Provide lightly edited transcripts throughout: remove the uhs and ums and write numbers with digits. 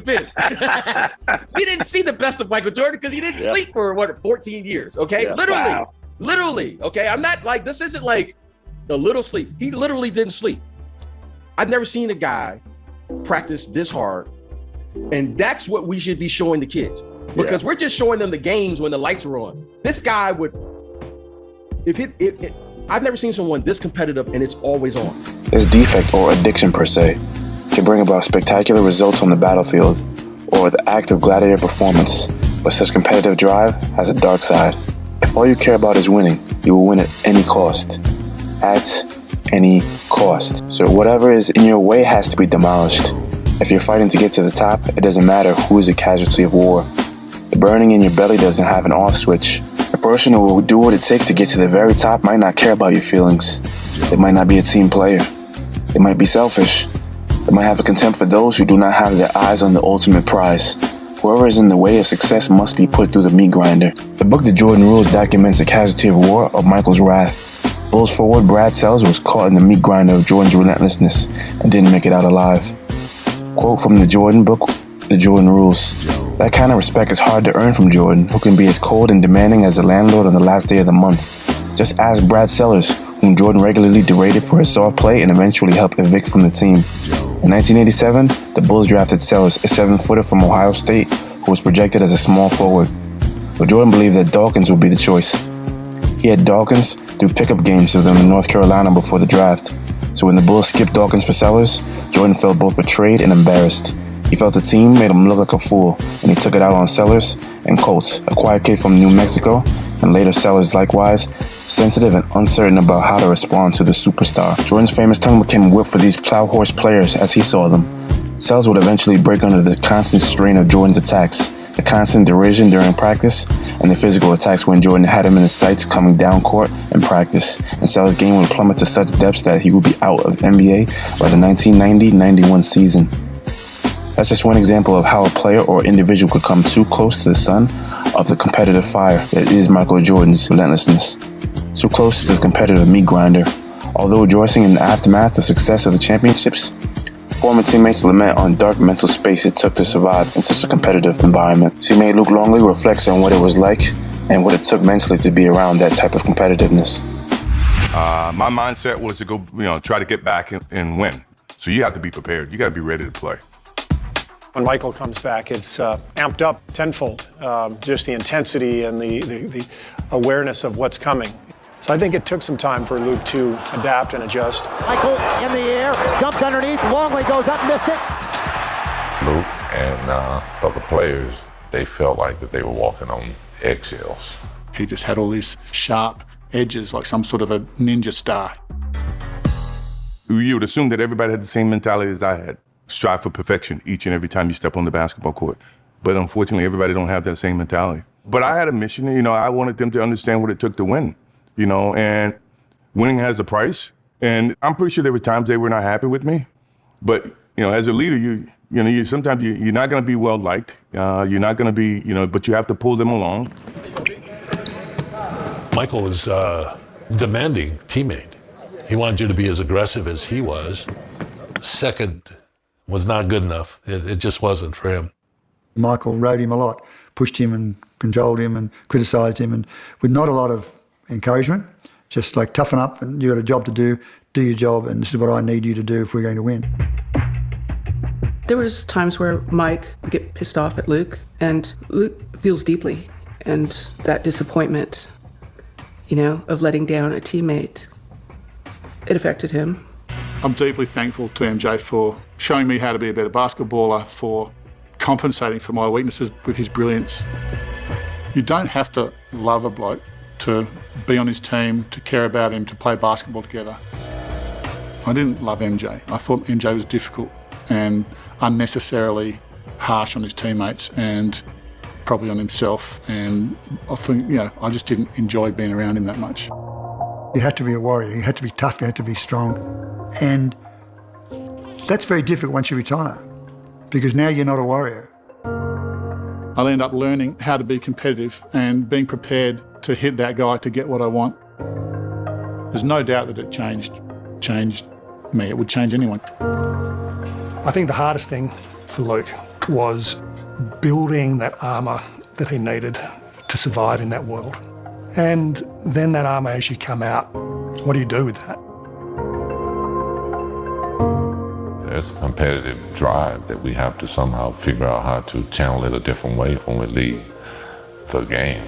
been. We didn't see the best of Michael Jordan because he didn't sleep for 14 years. Okay, literally. Okay, I'm not like, this isn't like a little sleep. He literally didn't sleep. I've never seen a guy practice this hard, and that's what we should be showing the kids, because we're just showing them the games when the lights are on. This guy would, I've never seen someone this competitive and it's always on. This defect or addiction per se can bring about spectacular results on the battlefield or the act of gladiator performance, but such competitive drive has a dark side. If all you care about is winning, you will win at any cost. At any cost. So whatever is in your way has to be demolished. If you're fighting to get to the top, it doesn't matter who is a casualty of war. The burning in your belly doesn't have an off switch. A person who will do what it takes to get to the very top might not care about your feelings. They might not be a team player. They might be selfish. They might have a contempt for those who do not have their eyes on the ultimate prize. Whoever is in the way of success must be put through the meat grinder. The book The Jordan Rules documents the casualty of war of Michael's wrath. Bulls forward Brad Sellers was caught in the meat grinder of Jordan's relentlessness and didn't make it out alive. Quote from the Jordan book, The Jordan Rules. That kind of respect is hard to earn from Jordan, who can be as cold and demanding as the landlord on the last day of the month. Just ask Brad Sellers, whom Jordan regularly derided for his soft play and eventually helped evict from the team. In 1987, the Bulls drafted Sellers, a 7-footer from Ohio State, who was projected as a small forward. But Jordan believed that Dawkins would be the choice. He had Dawkins through pickup games with them in North Carolina before the draft. So when the Bulls skipped Dawkins for Sellers, Jordan felt both betrayed and embarrassed. He felt the team made him look like a fool, and he took it out on Sellers and Colts, a quiet kid from New Mexico, and later Sellers likewise, sensitive and uncertain about how to respond to the superstar. Jordan's famous tongue became a whip for these plow horse players as he saw them. Sellers would eventually break under the constant strain of Jordan's attacks, the constant derision during practice, and the physical attacks when Jordan had him in his sights coming down court in practice, and Sellers' game would plummet to such depths that he would be out of the NBA by the 1990-91 season. That's just one example of how a player or individual could come too close to the sun of the competitive fire that is Michael Jordan's relentlessness. Too close to the competitive meat grinder. Although rejoicing in the aftermath of success of the championships, former teammates lament on dark mental space it took to survive in such a competitive environment. Teammate Luke Longley reflects on what it was like and what it took mentally to be around that type of competitiveness. My mindset was to go, try to get back and win. So you have to be prepared. You got to be ready to play. When Michael comes back, it's amped up tenfold, just the intensity and the awareness of what's coming. So I think it took some time for Luke to adapt and adjust. Michael in the air, dumped underneath, Longley goes up, missed it. Luke and other players, they felt like that they were walking on eggshells. He just had all these sharp edges, like some sort of a ninja star. You would assume that everybody had the same mentality as I had. Strive for perfection each and every time you step on the basketball court. But unfortunately, everybody don't have that same mentality. But I had a mission, I wanted them to understand what it took to win, and winning has a price. And I'm pretty sure there were times they were not happy with me. But, as a leader, sometimes you're not going to be well liked. You're not going to be, but you have to pull them along. Michael was a demanding teammate. He wanted you to be as aggressive as he was. Second was not good enough. It just wasn't for him. Michael rode him a lot, pushed him and controlled him and criticised him, and with not a lot of encouragement, just like toughen up and you got a job to do your job, and this is what I need you to do if we're going to win. There was times where Mike would get pissed off at Luke, and Luke feels deeply, and that disappointment, of letting down a teammate, it affected him. I'm deeply thankful to MJ for showing me how to be a better basketballer, for compensating for my weaknesses with his brilliance. You don't have to love a bloke to be on his team, to care about him, to play basketball together. I didn't love MJ. I thought MJ was difficult and unnecessarily harsh on his teammates and probably on himself. And I think, I just didn't enjoy being around him that much. You had to be a warrior, you had to be tough, you had to be strong. And that's very difficult once you retire, because now you're not a warrior. I'll end up learning how to be competitive and being prepared to hit that guy to get what I want. There's no doubt that it changed me. It would change anyone. I think the hardest thing for Luke was building that armour that he needed to survive in that world. And then that armour, as you come out, what do you do with that? There's a competitive drive that we have to somehow figure out how to channel it a different way when we leave the game.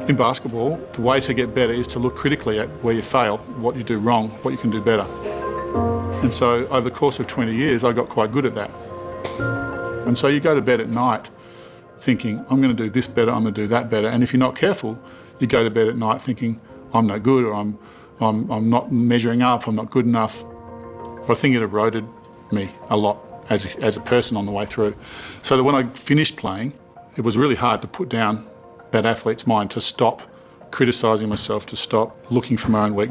In basketball, the way to get better is to look critically at where you fail, what you do wrong, what you can do better. And so over the course of 20 years, I got quite good at that. And so you go to bed at night thinking, I'm going to do this better, I'm going to do that better. And if you're not careful, you go to bed at night thinking, I'm no good, or I'm not measuring up, I'm not good enough. But I think it eroded me a lot as a person on the way through. So that when I finished playing, it was really hard to put down that athlete's mind, to stop criticising myself, to stop looking for my own weakness.